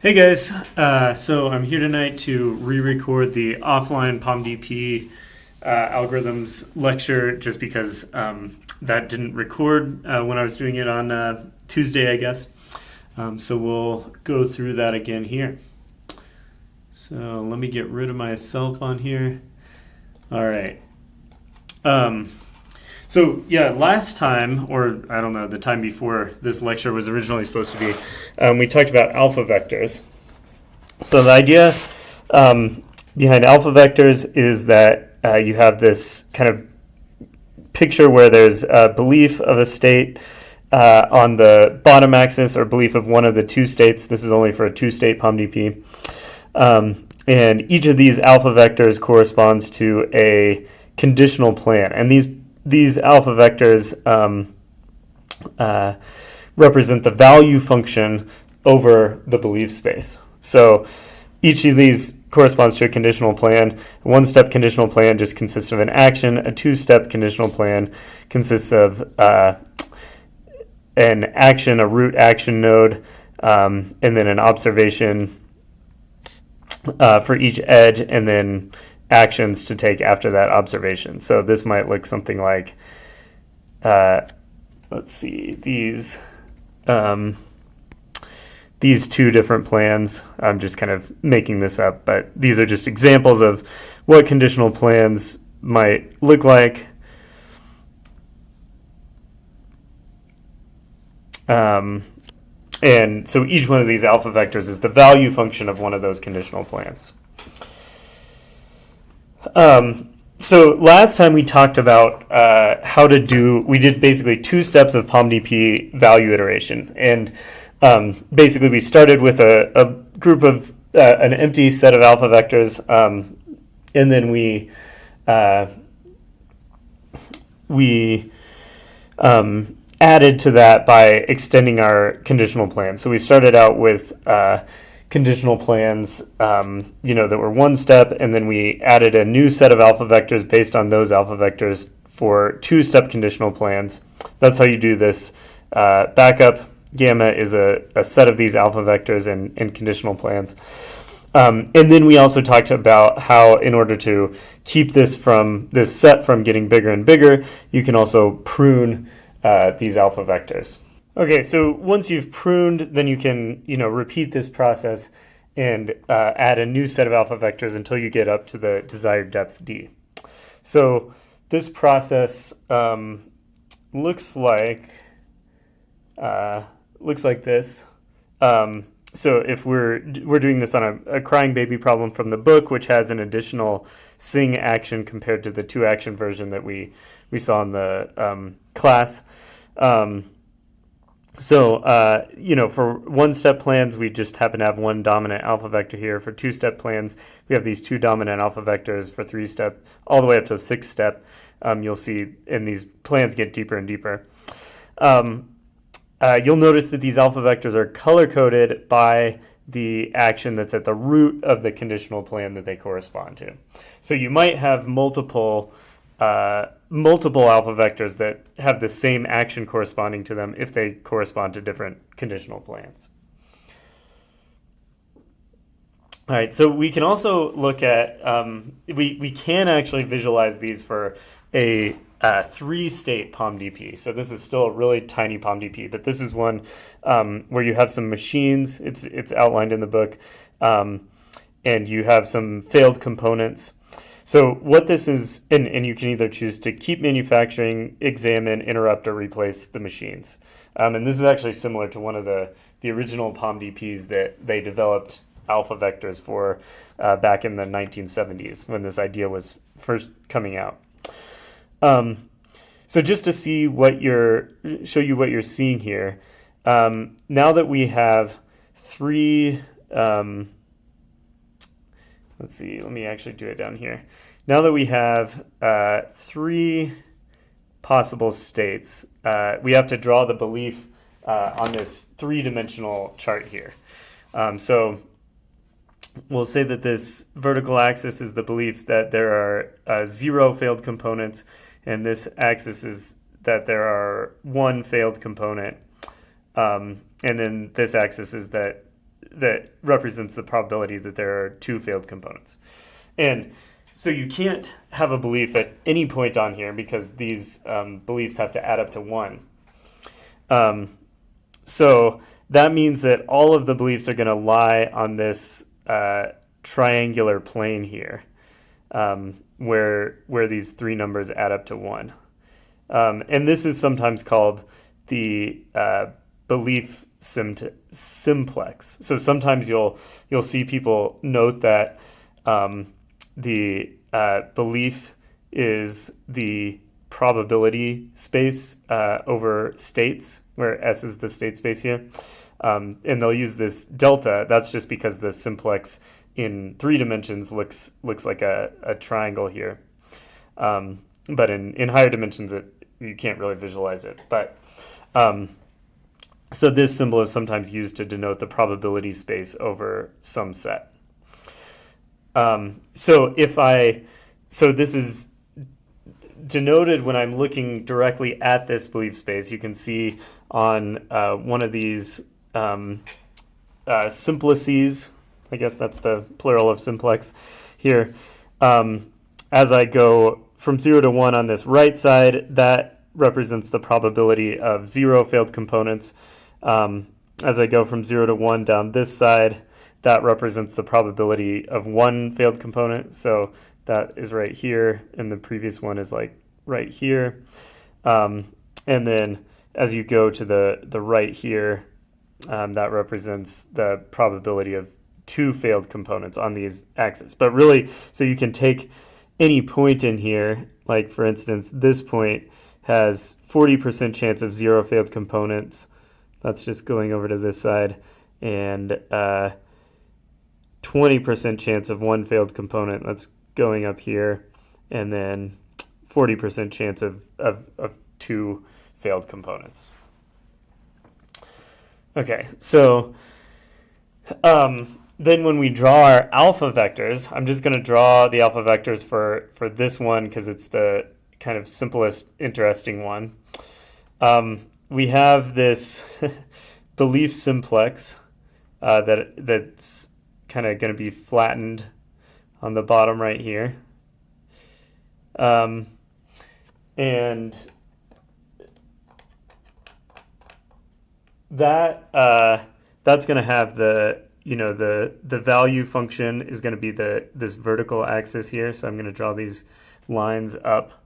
Hey guys, so I'm here tonight to re-record the offline POMDP algorithms lecture just because that didn't record when I was doing it on Tuesday, I guess. So we'll go through that again here. So let me get rid of myself on here. All right. So yeah, last time, or I don't know, the time before this lecture was originally supposed to be, we talked about alpha vectors. So the idea behind alpha vectors is that you have this kind of picture where there's a belief of a state on the bottom axis, or belief of one of the two states. This is only for a two-state POMDP. And each of these alpha vectors corresponds to a conditional plan, and these alpha vectors represent the value function over the belief space. So each of these corresponds to a conditional plan. A one-step conditional plan just consists of an action. A two-step conditional plan consists of an action, a root action node, and then an observation for each edge, and then actions to take after that observation. So this might look something like, let's see, these two different plans. I'm just kind of making this up, but these are just examples of what conditional plans might look like. And so each one of these alpha vectors is the value function of one of those conditional plans. So last time we talked about we did basically two steps of POMDP value iteration. And basically we started with a group of, an empty set of alpha vectors, and then we added to that by extending our conditional plan. So we started out with conditional plans, that were one step, and then we added a new set of alpha vectors based on those alpha vectors for two-step conditional plans. That's how you do this. Backup gamma is a set of these alpha vectors in conditional plans. And then we also talked about how, in order to keep this set from getting bigger and bigger, you can also prune these alpha vectors. Okay, so once you've pruned, then you can, repeat this process and add a new set of alpha vectors until you get up to the desired depth D. So this process looks like this. So if we're doing this on a crying baby problem from the book, which has an additional sing action compared to the two action version that we saw in the class. For one-step plans, we just happen to have one dominant alpha vector here. For two-step plans, we have these two dominant alpha vectors. For three-step, all the way up to six-step, you'll see, and these plans get deeper and deeper. You'll notice that these alpha vectors are color-coded by the action that's at the root of the conditional plan that they correspond to. So you might have multiple alpha vectors that have the same action corresponding to them if they correspond to different conditional plans. All right, so we can also look at, we can actually visualize these for a three-state POMDP. So this is still a really tiny POMDP, but this is one where you have some machines. It's outlined in the book, and you have some failed components. So what this is, and you can either choose to keep manufacturing, examine, interrupt, or replace the machines. And this is actually similar to one of the original POMDPs that they developed alpha vectors for back in the 1970s when this idea was first coming out. So just to show you what you're seeing here, now that we have three, let's see, let me actually do it down here. Now that we have three possible states, we have to draw the belief on this three-dimensional chart here. So we'll say that this vertical axis is the belief that there are 0 failed components, and this axis is that there are 1 failed component. And then this axis is that that represents the probability that there are two failed components. And so you can't have a belief at any point on here because these beliefs have to add up to 1. So that means that all of the beliefs are going to lie on this triangular plane here, where these 3 numbers add up to 1. And this is sometimes called the belief simplex. So sometimes you'll see people note that the belief is the probability space over states, where S is the state space here. And they'll use this delta. That's just because the simplex in 3 dimensions looks like a triangle here. But in higher dimensions, you can't really visualize it. But so this symbol is sometimes used to denote the probability space over some set. So this is denoted when I'm looking directly at this belief space. You can see on one of these simplices, I guess that's the plural of simplex here, as I go from 0 to 1 on this right side, that represents the probability of 0 failed components. As I go from 0 to 1 down this side, that represents the probability of 1 failed component. So that is right here, and the previous one is like right here. And then as you go to the right here, that represents the probability of 2 failed components on these axes. But really, so you can take any point in here, like for instance, this point has 40% chance of 0 failed components. That's just going over to this side. And 20% chance of 1 failed component. That's going up here. And then 40% chance of 2 failed components. Okay, so then when we draw our alpha vectors, I'm just going to draw the alpha vectors for this one because it's the kind of simplest, interesting one. We have this belief simplex that's kind of going to be flattened on the bottom right here. And that's going to have the value function is going to be this vertical axis here. So I'm going to draw these lines up.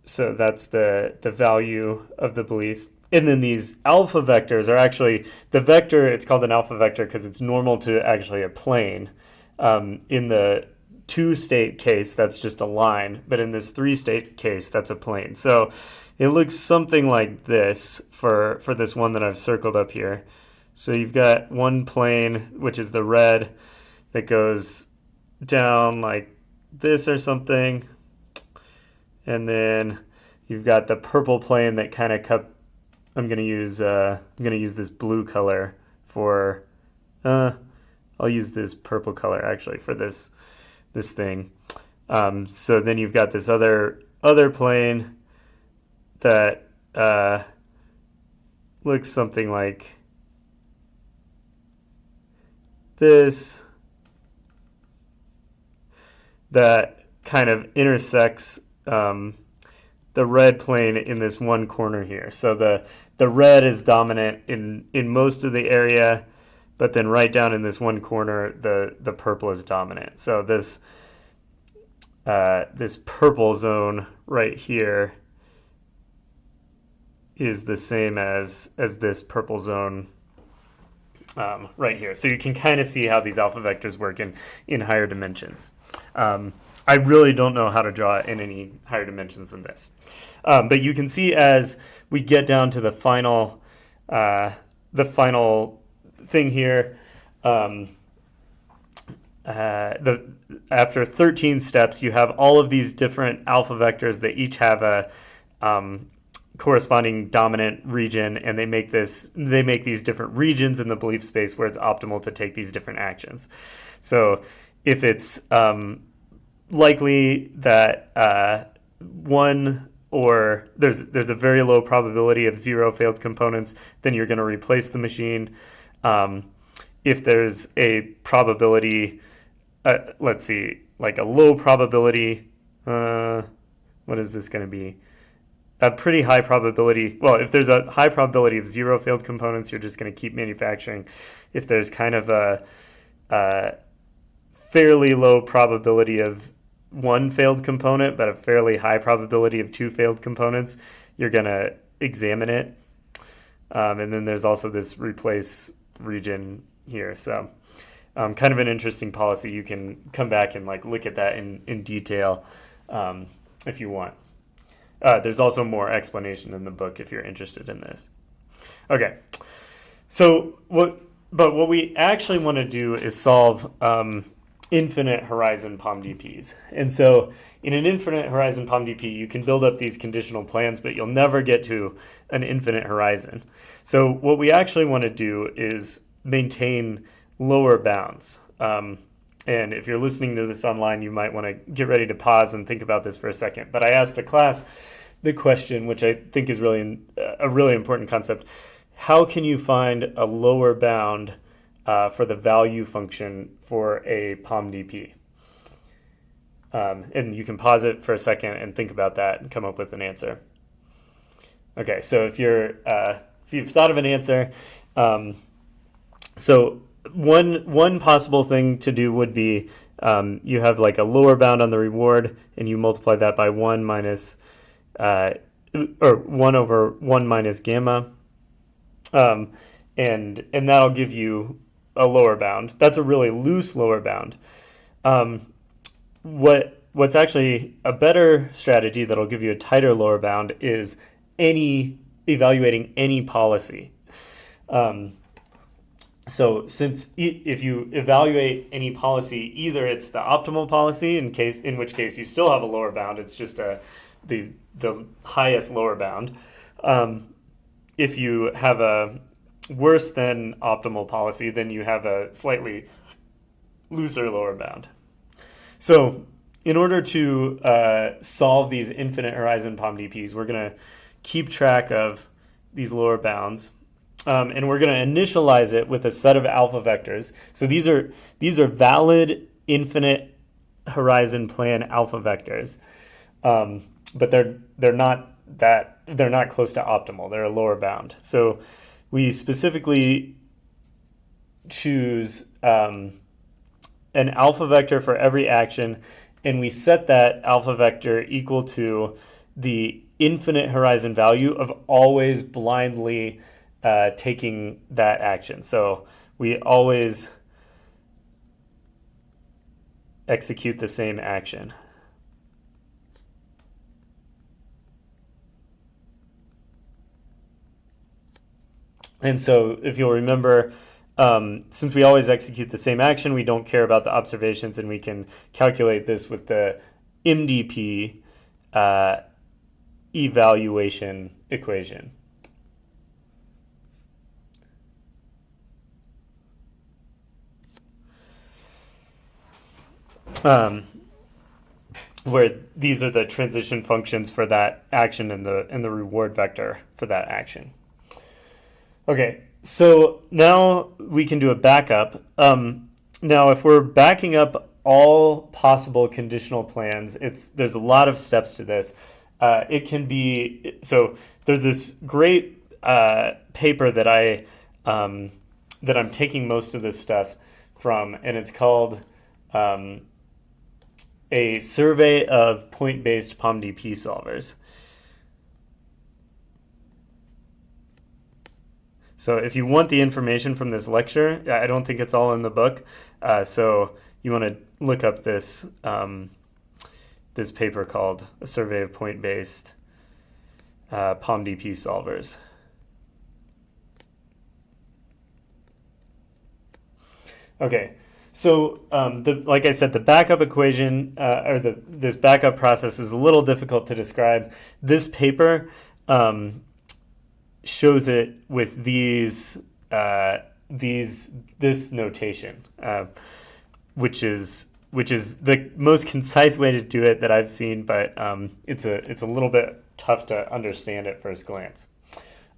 So that's the value of the belief. And then these alpha vectors are actually, the vector, it's called an alpha vector because it's normal to actually a plane. In the 2-state case, that's just a line. But in this 3-state case, that's a plane. So it looks something like this for this one that I've circled up here. So you've got one plane, which is the red, that goes down like this or something. And then you've got the purple plane that kind of I'm gonna use this blue color for I'll use this purple color actually for this thing. So then you've got this other plane that looks something like this, that kind of intersects the red plane in this one corner here. So the red is dominant in most of the area, but then right down in this one corner, the purple is dominant. So this purple zone right here is the same as this purple zone right here. So you can kind of see how these alpha vectors work in higher dimensions. I really don't know how to draw it in any higher dimensions than this. But you can see as we get down to the final thing here, after 13 steps, you have all of these different alpha vectors that each have a corresponding dominant region, and they make these different regions in the belief space where it's optimal to take these different actions. So if it's likely that one or there's a very low probability of 0 failed components, then you're going to replace the machine. If there's a probability, let's see, like a low probability, what is this going to be? A pretty high probability. Well, if there's a high probability of 0 failed components, you're just going to keep manufacturing. If there's kind of a fairly low probability of 1 failed component, but a fairly high probability of 2 failed components, you're going to examine it. And then there's also this replace region here. So kind of an interesting policy. You can come back and like look at that in detail if you want. There's also more explanation in the book if you're interested in this. Okay, so what we actually want to do is solve infinite horizon POMDPs. And so in an infinite horizon POMDP, you can build up these conditional plans, but you'll never get to an infinite horizon. So what we actually want to do is maintain lower bounds. And if you're listening to this online, you might want to get ready to pause and think about this for a second. But I asked the class the question, which I think is really a really important concept. How can you find a lower bound for the value function for a POMDP? And you can pause it for a second and think about that and come up with an answer. Okay, so if you've thought of an answer, so one possible thing to do would be you have like a lower bound on the reward, and you multiply that by 1 minus or 1 over 1 minus gamma, and that'll give you a lower bound. That's a really loose lower bound. What's actually a better strategy that'll give you a tighter lower bound is evaluating any policy. So since if you evaluate any policy, either it's the optimal policy, in which case you still have a lower bound, it's just the highest lower bound. If you have a worse than optimal policy, then you have a slightly looser lower bound. So in order to solve these infinite horizon POMDPs, we're going to keep track of these lower bounds. And we're going to initialize it with a set of alpha vectors. So these are valid infinite horizon plan alpha vectors, but they're not close to optimal. They're a lower bound. So we specifically choose an alpha vector for every action, and we set that alpha vector equal to the infinite horizon value of always blindly taking that action. So we always execute the same action. And so if you'll remember, since we always execute the same action, we don't care about the observations, and we can calculate this with the POMDP evaluation equation. Where these are the transition functions for that action and the reward vector for that action. Okay, so now we can do a backup. Now, if we're backing up all possible conditional plans, there's a lot of steps to this. It can be so. There's this great paper that I'm taking most of this stuff from, and it's called a survey of point-based POMDP solvers. So if you want the information from this lecture, I don't think it's all in the book. So you want to look up this this paper called A Survey of Point-Based POMDP Solvers. Okay. So, like I said, the backup equation this backup process is a little difficult to describe. This paper shows it with this notation, which is which is the most concise way to do it that I've seen, but it's a little bit tough to understand at first glance.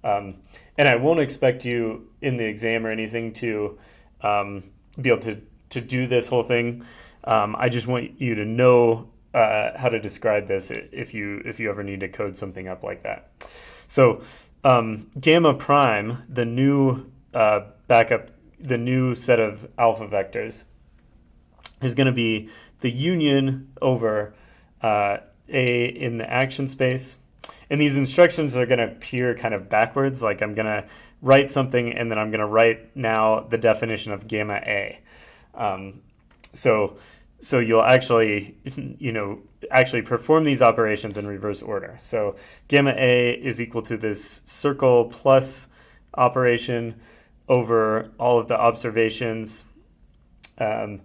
And I won't expect you in the exam or anything to be able to do this whole thing. I just want you to know how to describe this if you ever need to code something up like that. So gamma prime, the new the new set of alpha vectors, is going to be the union over A in the action space. And these instructions are going to appear kind of backwards, like I'm going to write something and then I'm going to write now the definition of gamma A. So you'll actually, actually perform these operations in reverse order. So gamma A is equal to this circle plus operation over all of the observations of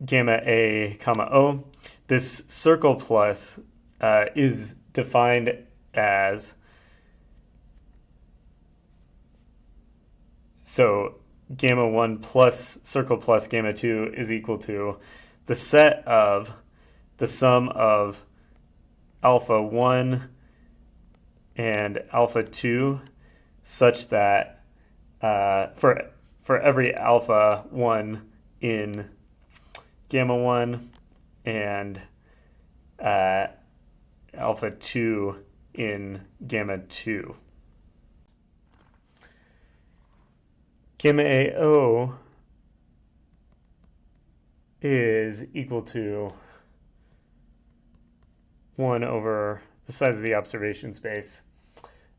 gamma A comma O. This circle plus is defined as, so gamma 1 plus circle plus gamma 2 is equal to the set of the sum of alpha 1 and alpha 2 such that for every alpha 1 in gamma 1 and alpha 2 in gamma 2. Gamma AO is equal to 1 over the size of the observation space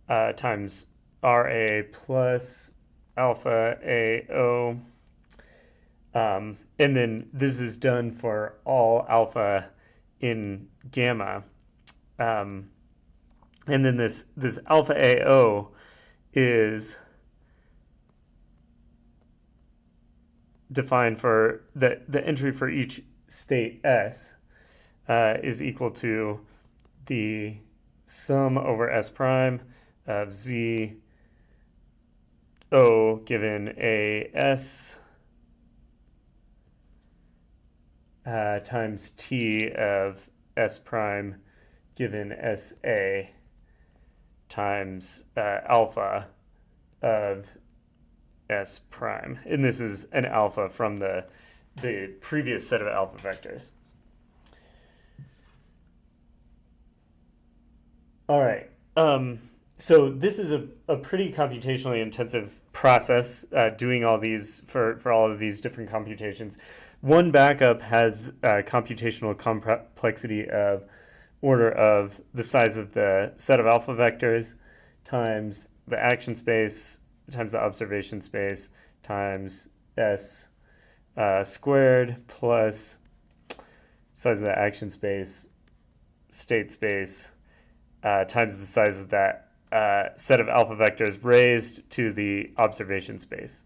times RA plus alpha AO. And then this is done for all alpha in gamma. And then this alpha AO is defined for the entry for each state S is equal to the sum over S prime of Z O given AS times T of S prime given SA times alpha of S prime. And this is an alpha from the previous set of alpha vectors. All right. So this is a pretty computationally intensive process, doing all these for all of these different computations. One backup has computational complexity of order of the size of the set of alpha vectors times the action space times the observation space times S squared plus size of the action space, state space, times the size of that set of alpha vectors raised to the observation space.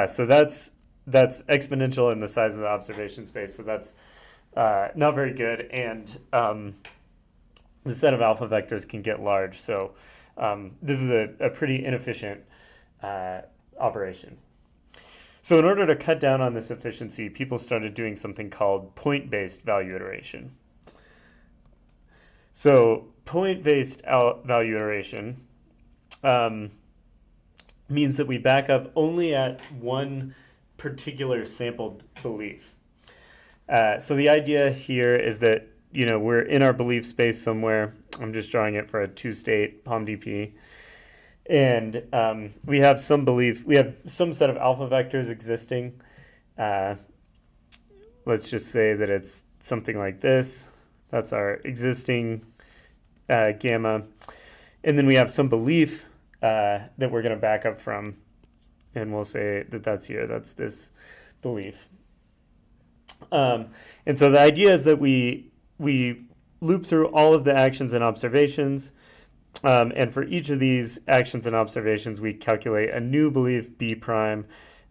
So that's exponential in the size of the observation space. So that's not very good. And the set of alpha vectors can get large. So this is a pretty inefficient operation. So in order to cut down on this efficiency, people started doing something called point-based value iteration. So point-based value iteration means that we back up only at one particular sampled belief. So the idea here is that we're in our belief space somewhere. I'm just drawing it for a two-state POMDP. And we have some belief, we have some set of alpha vectors existing. Let's just say that it's something like this. That's our existing gamma. And then we have some belief that we're going to back up from. And we'll say that that's here. That's this belief. And so the idea is that we loop through all of the actions and observations. And for each of these actions and observations, we calculate a new belief B prime.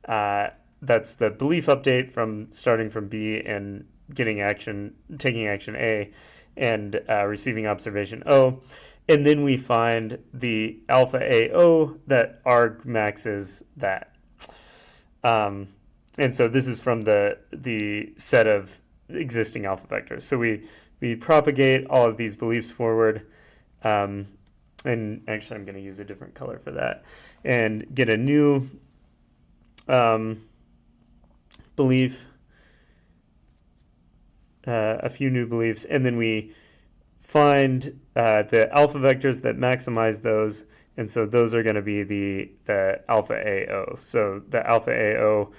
That's the belief update from starting from B and taking action A and receiving observation O. And then we find the alpha AO that argmaxes that. and so this is from the set of existing alpha vectors. So we propagate all of these beliefs forward, and actually I'm going to use a different color for that, and get a new belief, a few new beliefs, and then we find the alpha vectors that maximize those, and so those are going to be the alpha AO. So the alpha AO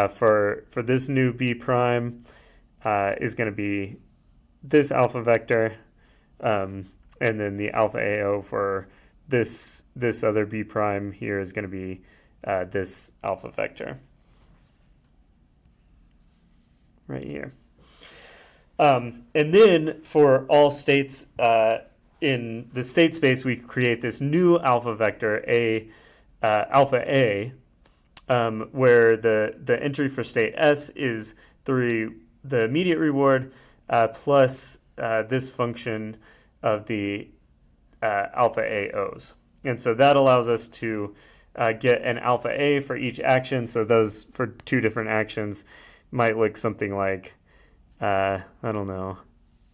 for this new B prime is going to be this alpha vector, and then the alpha AO for this other B prime here is going to be this alpha vector right here. And then for all states in the state space, we create this new alpha vector, alpha A, where the entry for state S is the immediate reward plus this function of the alpha AOs. And so that allows us to get an alpha A for each action. So those for two different actions might look something like, I don't know,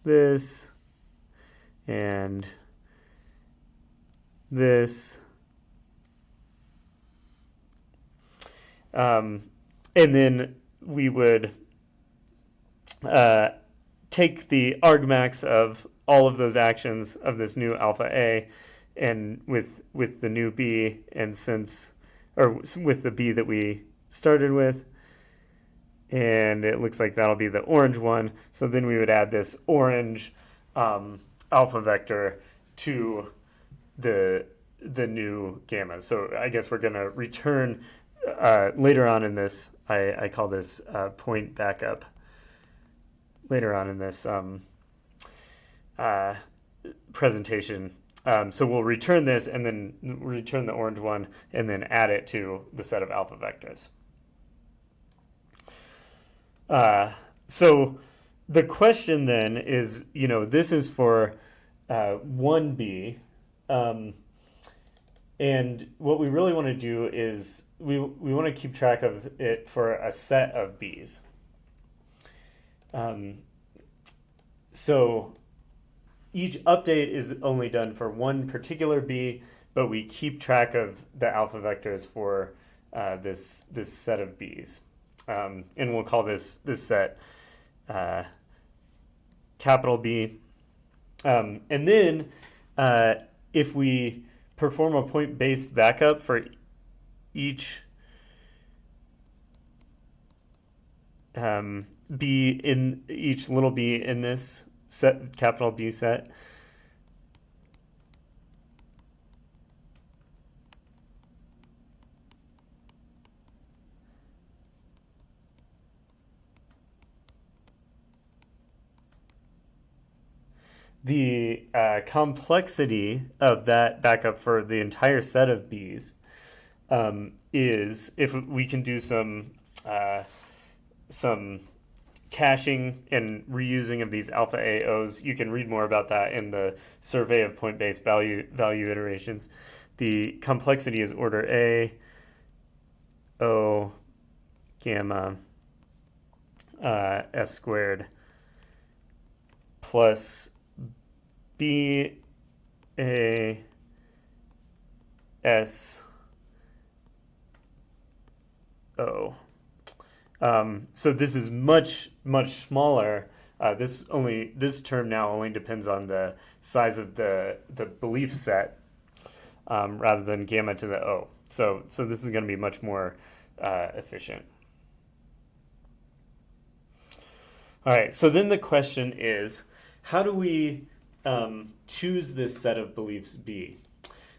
this and this. And then we would take the argmax of all of those actions of this new alpha A, and with the new B, and with the B that we started with, and it looks like that'll be the orange one. So then we would add this orange alpha vector to the new gamma. So I guess we're going to return later on in this. I call this point backup. Later on in this presentation. So we'll return this, and then return the orange one, and then add it to the set of alpha vectors. So the question then is, this is for 1B, and what we really want to do is we want to keep track of it for a set of B's. So each update is only done for one particular B, but we keep track of the alpha vectors for this set of B's. And we'll call this set capital B. And then if we perform a point-based backup for each B in each little b in this set, capital B set, the complexity of that backup for the entire set of B's is, if we can do some caching and reusing of these alpha AOs. You can read more about that in the survey of point-based value iterations. The complexity is order A, O, gamma, S squared, plus B, A, S, O. So this is much smaller. This term now only depends on the size of the belief set rather than gamma to the O. So this is going to be much more efficient. All right. So then the question is, how do we choose this set of beliefs B?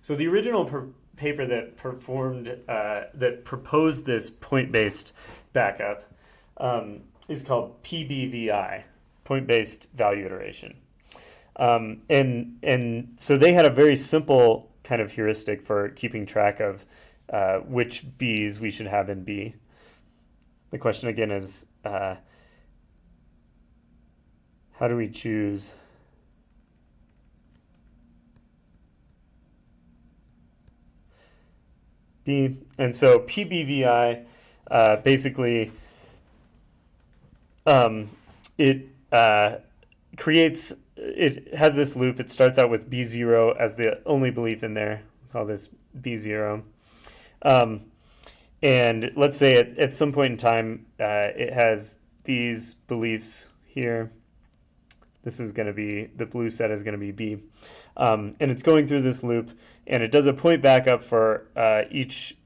So the original paper that proposed this point-based backup is called PBVI, point-based value iteration, and so they had a very simple kind of heuristic for keeping track of which B's we should have in B. The question again is, how do we choose B? And so PBVI basically it creates, it has this loop. It starts out with B0 as the only belief in there. We'll call this B0. And let's say at some point in time, it has these beliefs here. This is going to be, the blue set is going to be B. And it's going through this loop, and it does a point backup for each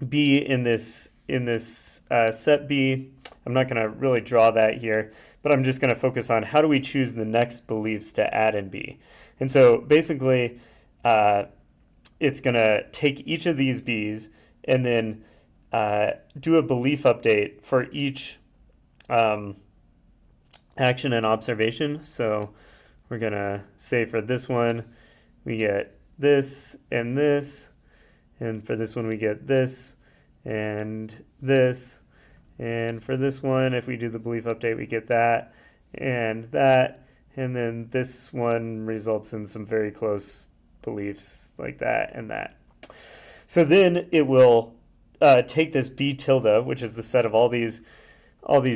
B in this set B. I'm not going to really draw that here, but I'm just going to focus on how do we choose the next beliefs to add in B. And so basically, it's going to take each of these B's and then do a belief update for each action and observation. So we're going to say for this one, we get this, and for this one we get this, and for this one, if we do the belief update, we get that, and then this one results in some very close beliefs like that and that. So then it will take this B tilde, which is the set of all these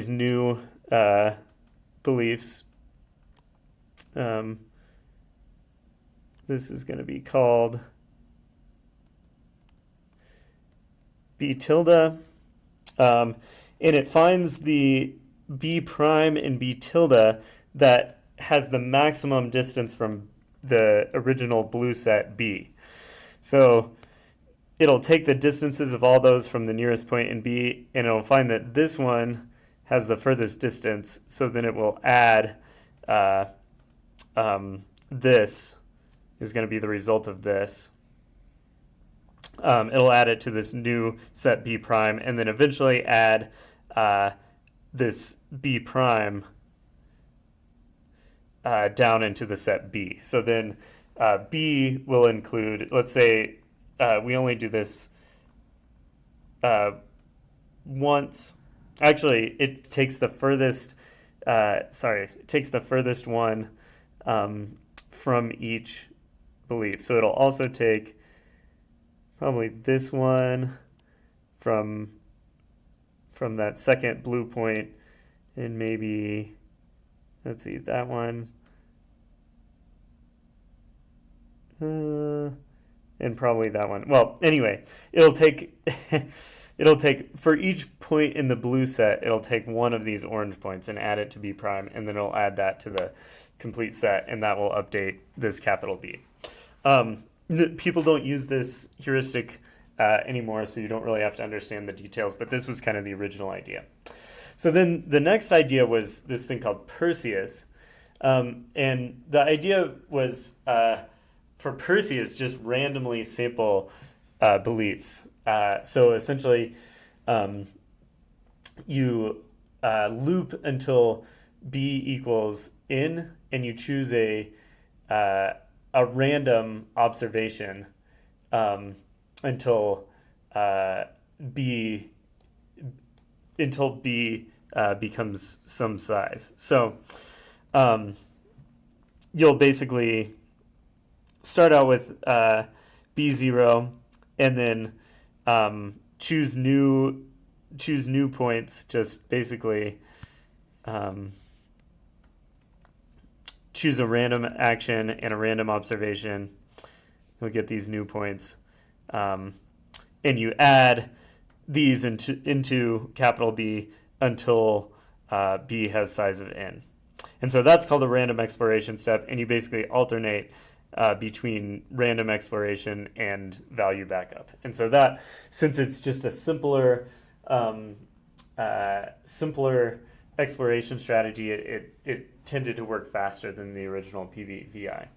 new beliefs. This is going to be called B tilde, and it finds the B prime and B tilde that has the maximum distance from the original blue set B. So it'll take the distances of all those from the nearest point in B, and it'll find that this one has the furthest distance, so then it will add this is going to be the result of this. It'll add it to this new set B prime, and then eventually add this B prime down into the set B. So then B will include, let's say we only do this once. Actually, it takes the furthest, it takes the furthest one from each belief. So it'll also take probably this one from that second blue point, and maybe, let's see, that one, and probably that one. Well, anyway, it'll take for each point in the blue set, it'll take one of these orange points and add it to B prime, and then it'll add that to the complete set, and that will update this capital B. People don't use this heuristic anymore, so you don't really have to understand the details, but this was kind of the original idea. So then the next idea was this thing called Perseus, and the idea was for Perseus just randomly sample beliefs. So essentially, you loop until B equals N, and you choose a random observation until B becomes some size. So you'll basically start out with B0, and then choose new points. Just basically choose a random action and a random observation. You'll get these new points, and you add these into capital B until B has size of N. And so that's called a random exploration step, and you basically alternate between random exploration and value backup. And so that, since it's just a simpler exploration strategy, it tended to work faster than the original PVI.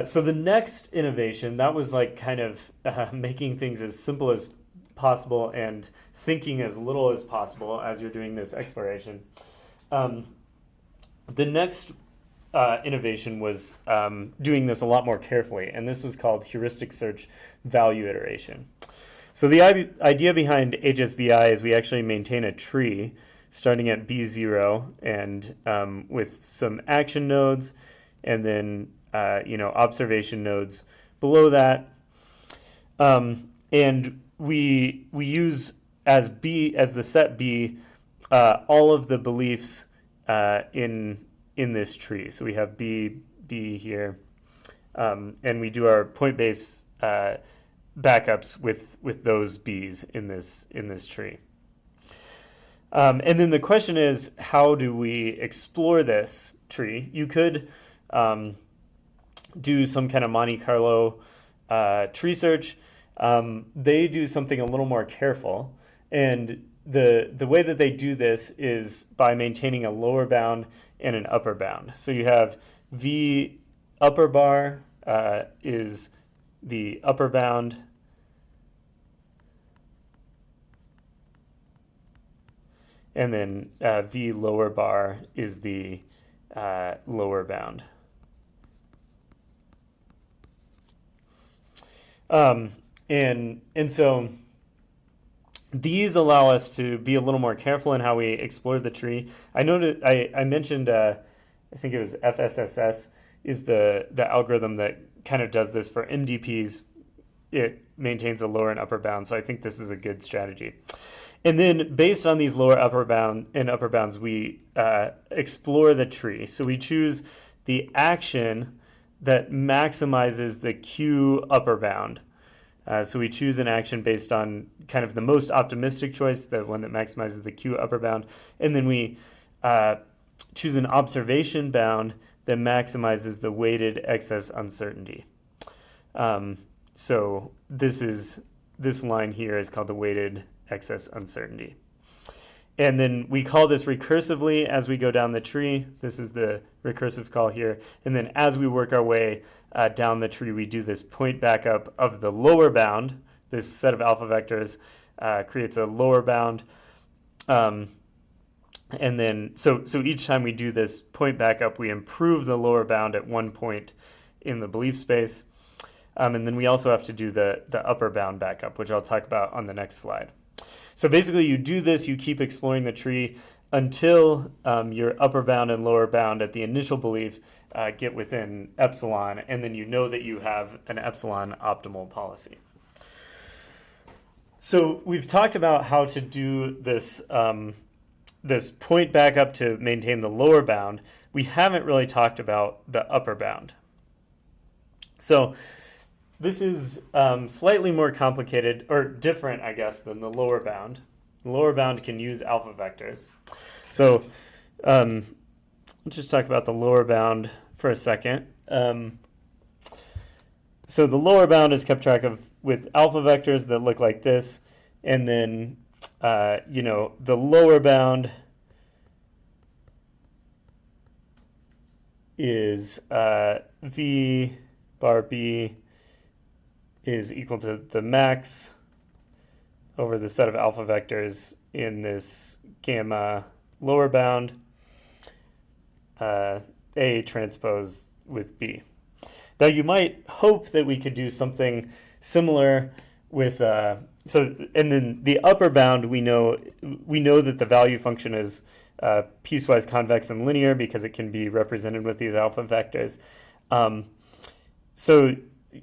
So the next innovation, that was like kind of making things as simple as possible and thinking as little as possible as you're doing this exploration. The next innovation was doing this a lot more carefully, and this was called heuristic search value iteration. So the idea behind HSVI is we actually maintain a tree starting at B0 and with some action nodes, and then observation nodes below that. And we use as B, as the set B, all of the beliefs in this tree. So we have B here, and we do our point-based backups with those B's in this tree. And then the question is, how do we explore this tree? You could do some kind of Monte Carlo tree search. They do something a little more careful, and the way that they do this is by maintaining a lower bound and an upper bound. So you have V upper bar is the upper bound, and then V lower bar is the lower bound. And so these allow us to be a little more careful in how we explore the tree. I mentioned, I think it was FSSS is the algorithm that kind of does this for MDPs. It maintains a lower and upper bound, so I think this is a good strategy. And then based on these lower upper bound and upper bounds, we explore the tree. So we choose the action that maximizes the Q upper bound. So we choose an action based on kind of the most optimistic choice, the one that maximizes the Q upper bound. And then we choose an observation bound that maximizes the weighted excess uncertainty. So this line here is called the weighted excess uncertainty. And then we call this recursively as we go down the tree. This is the recursive call here. And then as we work our way down the tree, we do this point backup of the lower bound. This set of alpha vectors creates a lower bound. And then, so each time we do this point backup, we improve the lower bound at one point in the belief space. And then we also have to do the upper bound backup, which I'll talk about on the next slide. So basically you do this, you keep exploring the tree until your upper bound and lower bound at the initial belief get within epsilon, and then you know that you have an epsilon optimal policy. So we've talked about how to do this, this point backup to maintain the lower bound. We haven't really talked about the upper bound. So this is slightly more complicated, or different, I guess, than the lower bound. The lower bound can use alpha vectors. So let's just talk about the lower bound for a second. So the lower bound is kept track of with alpha vectors that look like this, and then the lower bound is V bar B is equal to the max over the set of alpha vectors in this gamma lower bound, A transpose with B. Now you might hope that we could do something similar with, and then the upper bound, we know that the value function is piecewise convex and linear because it can be represented with these alpha vectors. So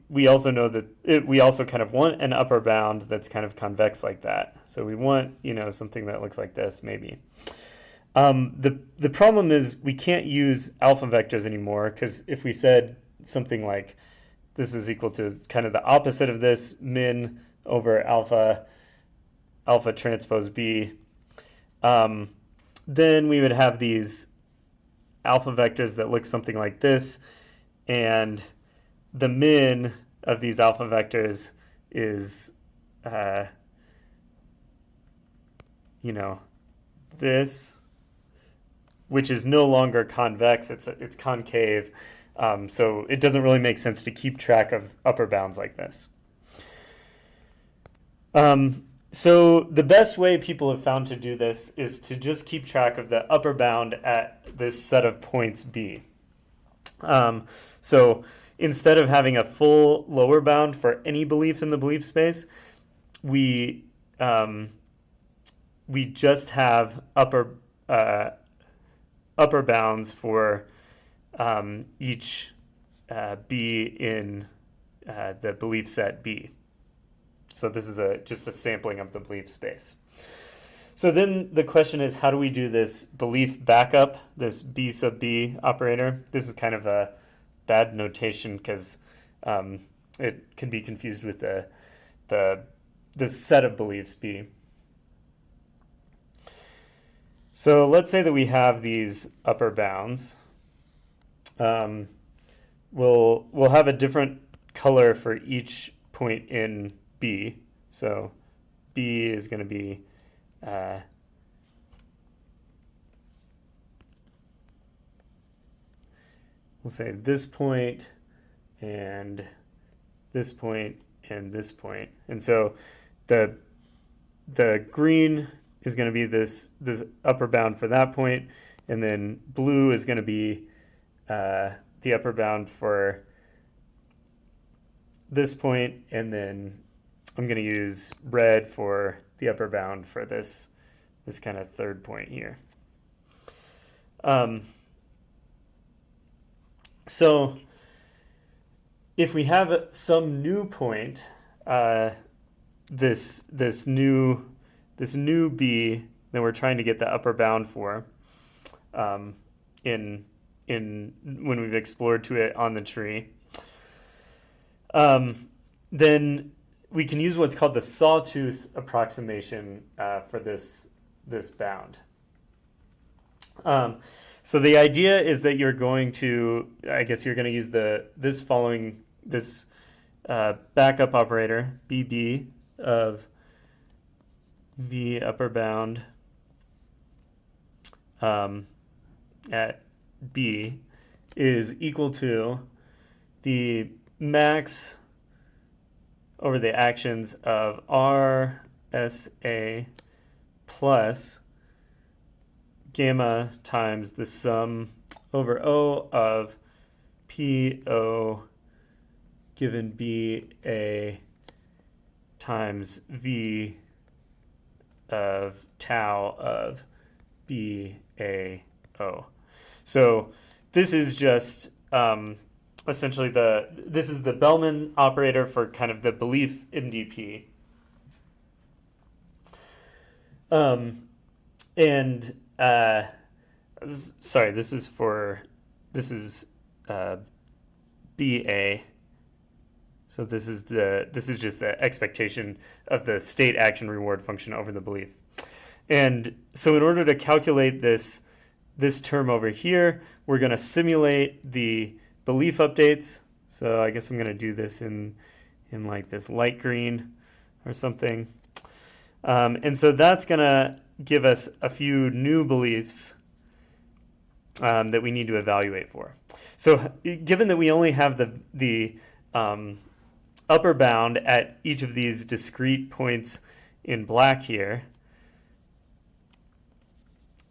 we also know that we also kind of want an upper bound that's kind of convex like that. So we want, something that looks like this maybe. The problem is we can't use alpha vectors anymore, because if we said something like this is equal to kind of the opposite of this, min over alpha transpose B, then we would have these alpha vectors that look something like this, and the min of these alpha vectors is, this, which is no longer convex, it's concave. So it doesn't really make sense to keep track of upper bounds like this. So the best way people have found to do this is to just keep track of the upper bound at this set of points B. So instead of having a full lower bound for any belief in the belief space, we just have upper bounds for each B in the belief set B. So this is just a sampling of the belief space. So then the question is, how do we do this belief backup, this B sub B operator? This is kind of a bad notation because it can be confused with the set of beliefs B. So let's say that we have these upper bounds. We'll have a different color for each point in B. So B is going to be we'll say this point and this point and this point. And so the green is going to be this upper bound for that point, and then blue is going to be the upper bound for this point, and then I'm going to use red for the upper bound for this kind of third point here. So if we have some new point, this new B that we're trying to get the upper bound for, in when we've explored to it on the tree, then we can use what's called the sawtooth approximation for this bound. So the idea is that you're going to, you're going to use this backup operator, BB, of V upper bound at B is equal to the max over the actions of RSA plus gamma times the sum over O of PO given BA times V of tau of BAO. So this is just essentially this is the Bellman operator for kind of the belief MDP. Sorry, this is BA. So this is just the expectation of the state action reward function over the belief. And so in order to calculate this term over here, we're going to simulate the belief updates. So I guess I'm going to do this in like this light green or something. And so that's going to give us a few new beliefs that we need to evaluate for. So given that we only have the upper bound at each of these discrete points in black here,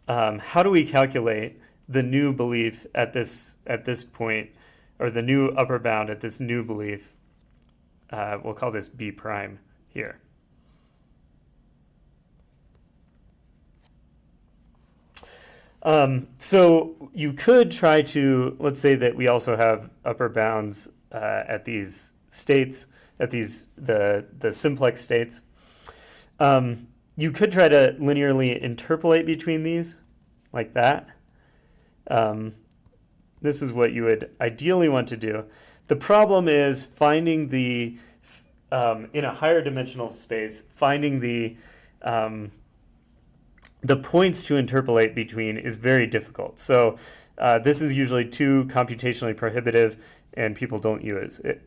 how do we calculate the new belief at this point, or the new upper bound at this new belief? We'll call this B prime here. So you could try to, let's say that we also have upper bounds at these states, at the simplex states. You could try to linearly interpolate between these, like that. This is what you would ideally want to do. The problem is finding in a higher dimensional space, finding the points to interpolate between is very difficult. So this is usually too computationally prohibitive, and people don't use it.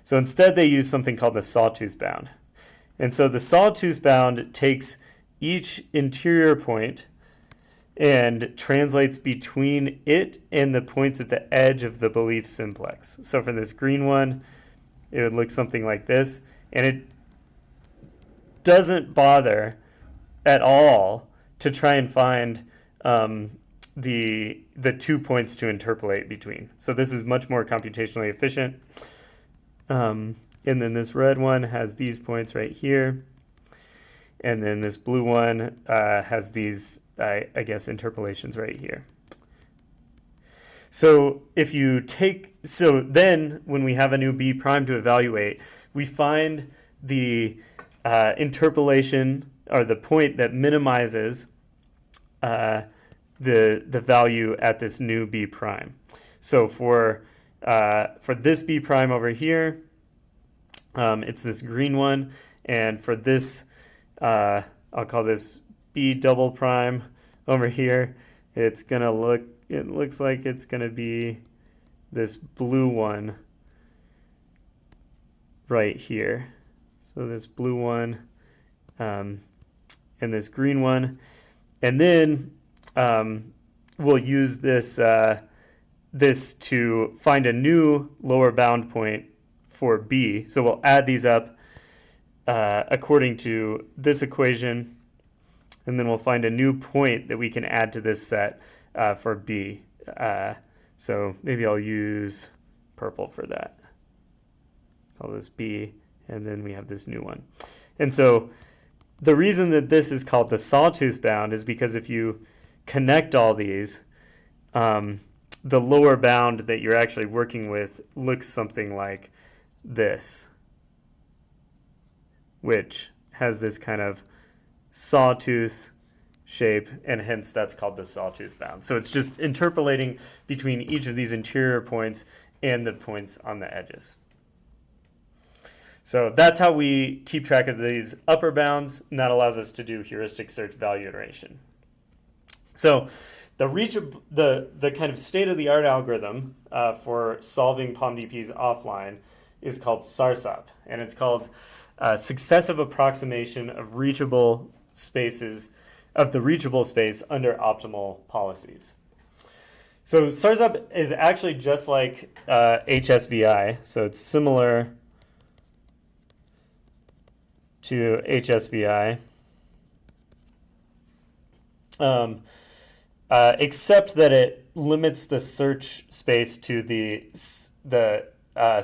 So instead, they use something called the sawtooth bound. And so the sawtooth bound takes each interior point and translates between it and the points at the edge of the belief simplex. So for this green one, it would look something like this. And it doesn't bother at all to try and find the 2 points to interpolate between. So this is much more computationally efficient. And then this red one has these points right here. And then this blue one has these, I guess, interpolations right here. So if you take, so then when we have a new B prime to evaluate, we find the interpolation or the point that minimizes the value at this new B prime. So for this B prime over here, it's this green one, and for this, I'll call this B double prime over here, it's gonna look. It looks like it's gonna be this blue one right here. So this blue one and this green one, and then we'll use this this to find a new lower bound point for B. So we'll add these up according to this equation, and then we'll find a new point that we can add to this set for B. So maybe I'll use purple for that. Call this B, and then we have this new one. And so the reason that this is called the sawtooth bound is because if you connect all these, the lower bound that you're actually working with looks something like this, which has this kind of sawtooth shape, and hence that's called the sawtooth bound. So it's just interpolating between each of these interior points and the points on the edges. So that's how we keep track of these upper bounds, and that allows us to do heuristic search value iteration. So the kind of state-of-the-art algorithm for solving POMDPs offline is called SARSOP, and it's called successive approximation of reachable spaces of the reachable space under optimal policies. So SARSOP is actually just like HSVI, so it's similar to HSVI, except that it limits the search space to the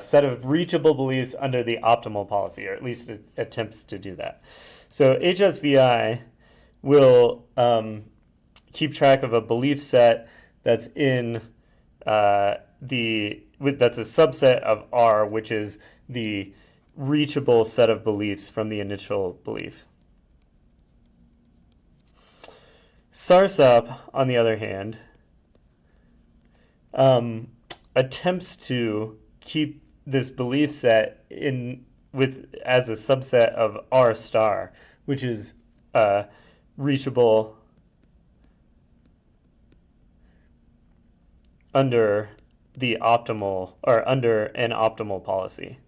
set of reachable beliefs under the optimal policy, or at least it attempts to do that. So HSVI will keep track of a belief set that's in that's a subset of R, which is the reachable set of beliefs from the initial belief. SARSOP, on the other hand, attempts to keep this belief set as a subset of R star, which is reachable under the optimal or under an optimal policy.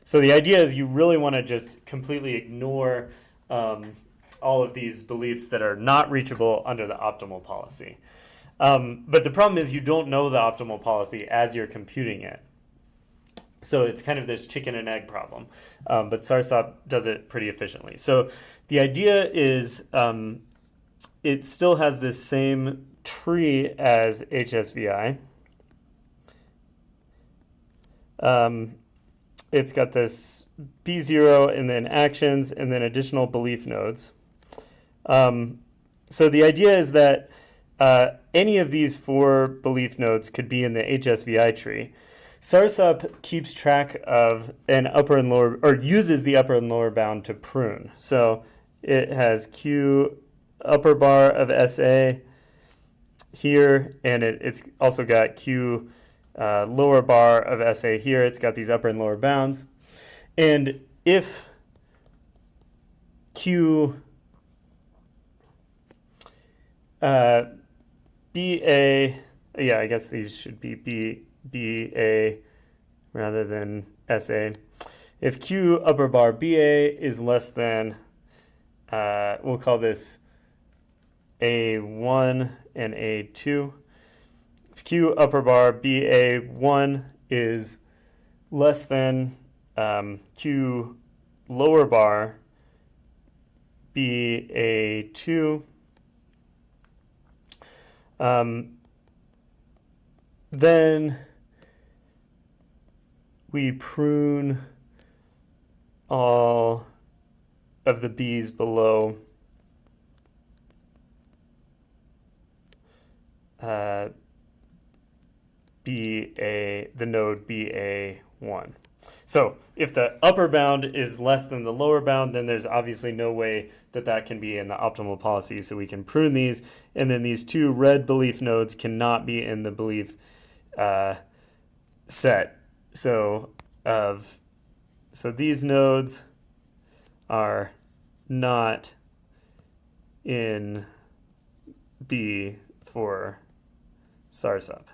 So the idea is you really want to just completely ignore all of these beliefs that are not reachable under the optimal policy. But the problem is you don't know the optimal policy as you're computing it. So it's kind of this chicken and egg problem. But SARSOP does it pretty efficiently. So the idea is it still has this same tree as HSVI. It's got this B0 and then actions and then additional belief nodes. So the idea is that any of these 4 belief nodes could be in the HSVI tree. SARSOP keeps track of an upper and lower, or uses the upper and lower bound to prune. So it has Q upper bar of SA here, and it's also got Q lower bar of SA here. It's got these upper and lower bounds. And if Q BA, yeah, I guess these should be BA rather than SA. If Q upper bar BA is less than, we'll call this A1 and A2. If Q upper bar BA1 is less than Q lower bar BA2, then we prune all of the B's below the node BA1. So if the upper bound is less than the lower bound, then there's obviously no way that that can be in the optimal policy. So we can prune these, and then these two red belief nodes cannot be in the belief set. So these nodes are not in B for SARSUP.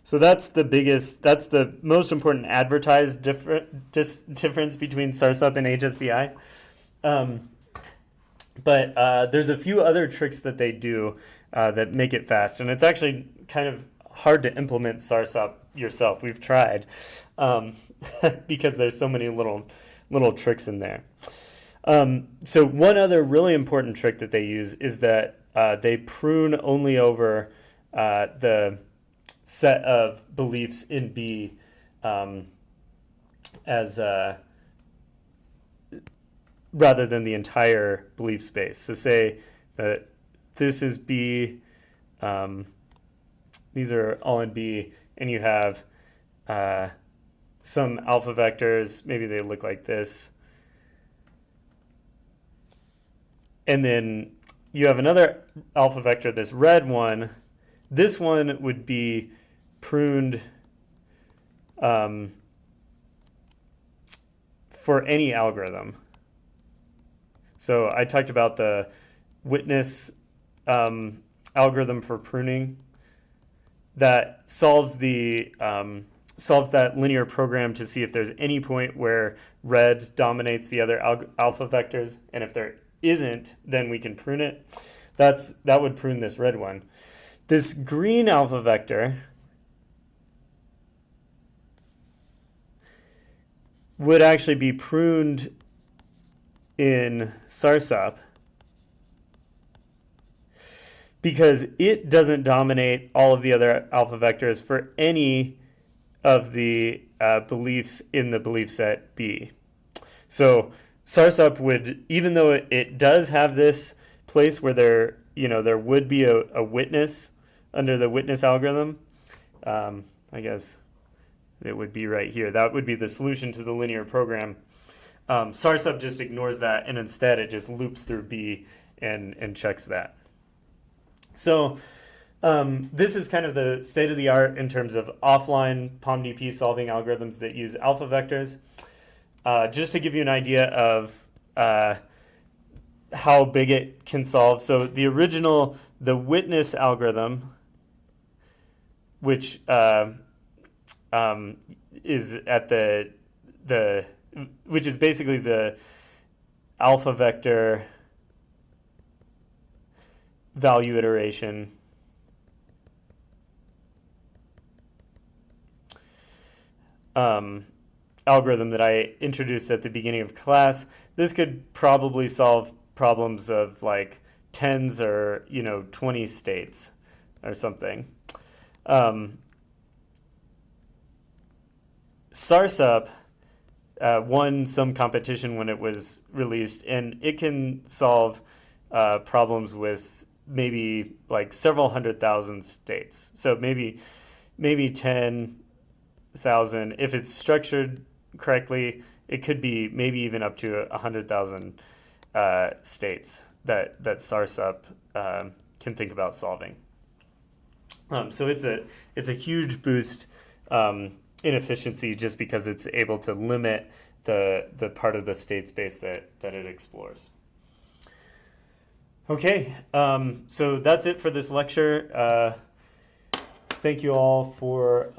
So that's the most important advertised difference between SARSUP and HSBI. But there's a few other tricks that they do that make it fast, and it's actually kind of hard to implement SARSUP yourself. We've tried because there's so many little tricks in there. So one other really important trick that they use is that they prune only over the set of beliefs in B as rather than the entire belief space. So say that this is B, these are all in B, and you have some alpha vectors, maybe they look like this. And then you have another alpha vector, this red one. This one would be pruned for any algorithm. So I talked about the witness algorithm for pruning that solves that linear program to see if there's any point where red dominates the other alpha vectors, and if there isn't, then we can prune it. That would prune this red one. This green alpha vector would actually be pruned in SARSUP because it doesn't dominate all of the other alpha vectors for any of the beliefs in the belief set B. So SARSUP would, even though it does have this place where there would be a witness under the witness algorithm, I guess it would be right here. That would be the solution to the linear program. SARSUP just ignores that, and instead it just loops through B and checks that. So this is kind of the state of the art in terms of offline POMDP solving algorithms that use alpha vectors. Just to give you an idea of how big it can solve. So the witness algorithm, which is at which is basically the alpha vector value iteration algorithm that I introduced at the beginning of class. This could probably solve problems of like tens or 20 states or something. SARSUP won some competition when it was released, and it can solve problems with maybe like several 100,000 states. So maybe 10,000. If it's structured correctly, it could be maybe even up to 100,000 states that SARSUP can think about solving. So it's a huge boost in efficiency just because it's able to limit the part of the state space that it explores. Okay, so that's it for this lecture. Thank you all for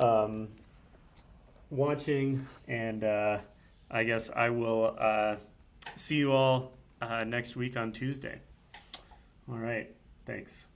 watching, and I guess I will see you all next week on Tuesday. All right, thanks.